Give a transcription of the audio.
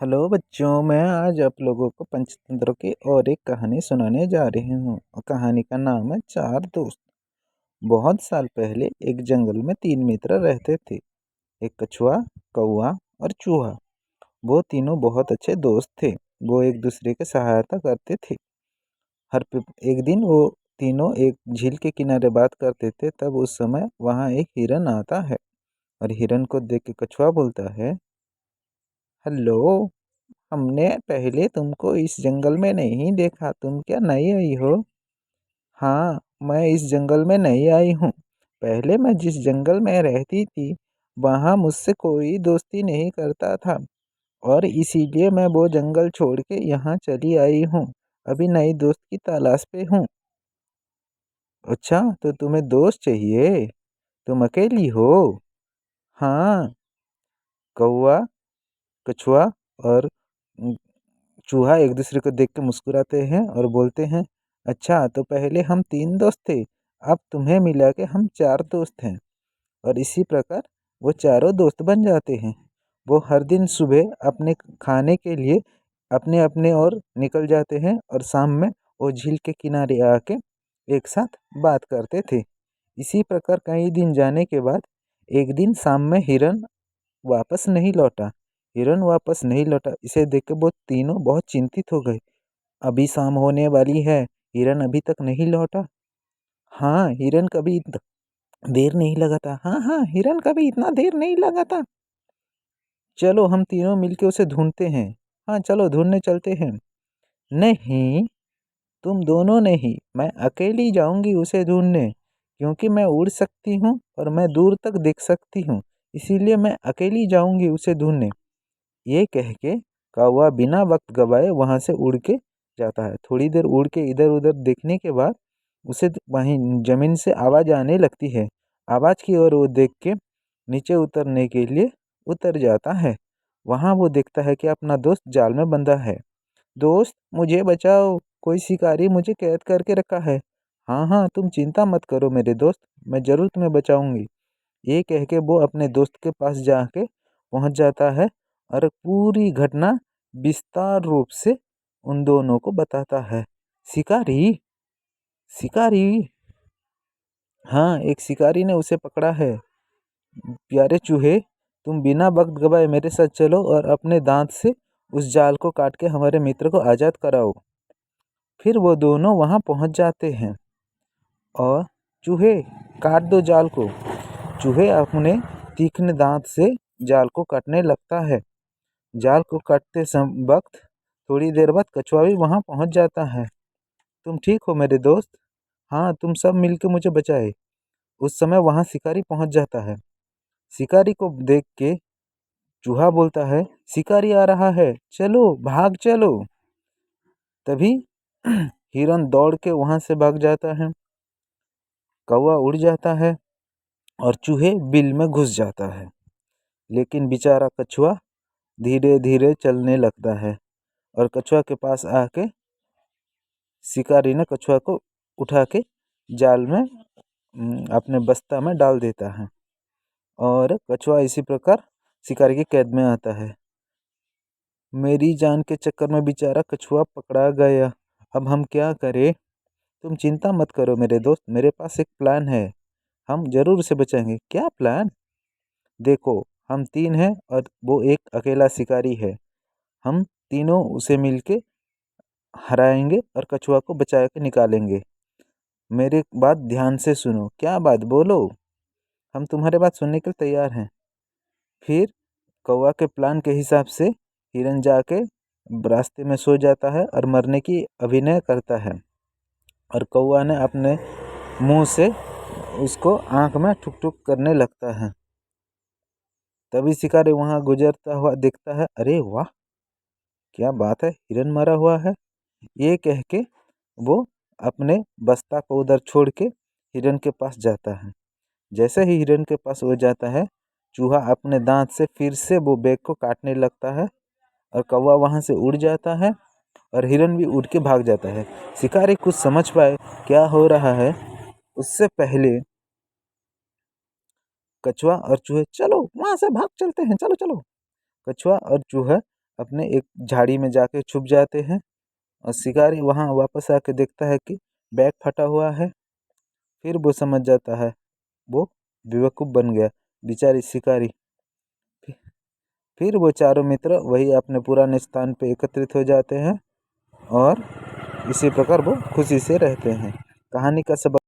Hello बच्चों, मैं आज आप लोगों को पंचतंत्रों की और एक कहानी सुनाने जा रही हूँ। और कहानी का नाम है चार दोस्त। बहुत साल पहले एक जंगल में तीन मित्र रहते थे। एक कछुआ, कौवा और चूहा। वो तीनों बहुत अच्छे दोस्त थे। वो एक दूसरे की सहायता करते थे। एक दिन वो तीनों एक झील के किनारे बात करते थे। तब उस समय वहाँ एक हिरन आता है और हिरन को देख के कछुआ बोलता है, हेलो, हमने पहले तुमको इस जंगल में नहीं देखा। तुम क्या नई आई हो? हाँ, मैं इस जंगल में नई आई हूँ। पहले मैं जिस जंगल में रहती थी वहाँ मुझसे कोई दोस्ती नहीं करता था और इसीलिए मैं वो जंगल छोड़ के यहाँ चली आई हूँ। अभी नई दोस्त की तलाश पे हूँ। अच्छा, तो तुम्हें दोस्त चाहिए? तुम अकेली हो? हाँ। कौवा, कछुआ और चूहा एक दूसरे को देख के मुस्कुराते हैं और बोलते हैं, अच्छा, तो पहले हम तीन दोस्त थे, अब तुम्हें मिला के हम चार दोस्त हैं। और इसी प्रकार वो चारों दोस्त बन जाते हैं। वो हर दिन सुबह अपने खाने के लिए अपने अपने और निकल जाते हैं और शाम में वो झील के किनारे आके एक साथ बात करते थे। इसी प्रकार कई दिन जाने के बाद एक दिन शाम में हिरन वापस नहीं लौटा। हिरन वापस नहीं लौटा, इसे देख के वो तीनों बहुत चिंतित हो गए। अभी शाम होने वाली है, हिरन अभी तक नहीं लौटा। हाँ, हिरन कभी देर नहीं लगा था। हाँ हाँ, हिरन कभी इतना देर नहीं लगा था। चलो हम तीनों मिलके उसे ढूंढते हैं। हाँ, चलो ढूंढने चलते हैं। नहीं, तुम दोनों नहीं, मैं अकेली जाऊंगी उसे ढूंढने, क्योंकि मैं उड़ सकती हूँ और मैं दूर तक देख सकती हूँ। इसीलिए मैं अकेली जाऊंगी उसे ढूंढने। ये कह के कौवा बिना वक्त गवाए वहां से उड़ के जाता है। थोड़ी देर उड़ के इधर उधर देखने के बाद उसे वहीं जमीन से आवाज आने लगती है। आवाज की ओर वो देख के नीचे उतरने के लिए उतर जाता है। वहां वो देखता है कि अपना दोस्त जाल में बंधा है। दोस्त, मुझे बचाओ, कोई शिकारी मुझे कैद करके रखा है। हाँ हाँ, तुम चिंता मत करो मेरे दोस्त, मैं जरूर तुम्हें बचाऊंगी। ये कह के वो अपने दोस्त के पास जाके पहुंच जाता है और पूरी घटना विस्तार रूप से उन दोनों को बताता है। शिकारी, शिकारी, हाँ, एक शिकारी ने उसे पकड़ा है। प्यारे चूहे, तुम बिना वक्त गवाए मेरे साथ चलो और अपने दांत से उस जाल को काट के हमारे मित्र को आजाद कराओ। फिर वो दोनों वहां पहुंच जाते हैं और चूहे, काट दो जाल को। चूहे अपने तीक्ष्ण दांत से जाल को काटने लगता है। जाल को काटते वक्त थोड़ी देर बाद कछुआ भी वहां पहुंच जाता है। तुम ठीक हो मेरे दोस्त? हाँ, तुम सब मिलकर मुझे बचाए। उस समय वहां शिकारी पहुंच जाता है। शिकारी को देख के चूहा बोलता है, शिकारी आ रहा है, चलो भाग चलो। तभी हिरन दौड़ के वहां से भाग जाता है। कौवा उड़ जाता है और चूहे बिल में घुस जाता है। लेकिन बेचारा कछुआ धीरे धीरे चलने लगता है और कछुआ के पास आके शिकारी ने कछुआ को उठा के जाल में अपने बस्ता में डाल देता है और कछुआ इसी प्रकार शिकारी की कैद में आता है। मेरी जान के चक्कर में बेचारा कछुआ पकड़ा गया। अब हम क्या करें? तुम चिंता मत करो मेरे दोस्त, मेरे पास एक प्लान है। हम जरूर उसे बचाएंगे। क्या प्लान? देखो, हम तीन हैं और वो एक अकेला शिकारी है। हम तीनों उसे मिलके हराएंगे और कछुआ को बचा के निकालेंगे। मेरी बात ध्यान से सुनो। क्या बात? बोलो, हम तुम्हारे बात सुनने के लिए तैयार हैं। फिर कौवा के प्लान के हिसाब से हिरन जाके रास्ते में सो जाता है और मरने की अभिनय करता है और कौवा ने अपने मुंह से उसको आंख में ठुक ठुक करने लगता है। तभी शिकारी वहां गुजरता हुआ देखता है, अरे वाह, क्या बात है, हिरन मरा हुआ है। ये कह के वो अपने बस्ता को उधर छोड़ के हिरन के पास जाता है। जैसे ही हिरन के पास वो जाता है, चूहा अपने दांत से फिर से वो बेग को काटने लगता है और कौवा वहां से उड़ जाता है और हिरन भी उड़ के भाग जाता है। शिकारी कुछ समझ पाए क्या हो रहा है उससे पहले कछुआ और चूहे, चलो वहां से भाग चलते हैं, चलो चलो। कछुआ और चूहा अपने एक झाड़ी में जाके छुप जाते हैं और शिकारी वहाँ वापस आके देखता है कि बैग फटा हुआ है। फिर वो समझ जाता है वो बेवकूफ़ बन गया बेचारी शिकारी। फिर वो चारों मित्र वही अपने पुराने स्थान पे एकत्रित हो जाते हैं और इसी प्रकार वो खुशी से रहते हैं। कहानी का सबक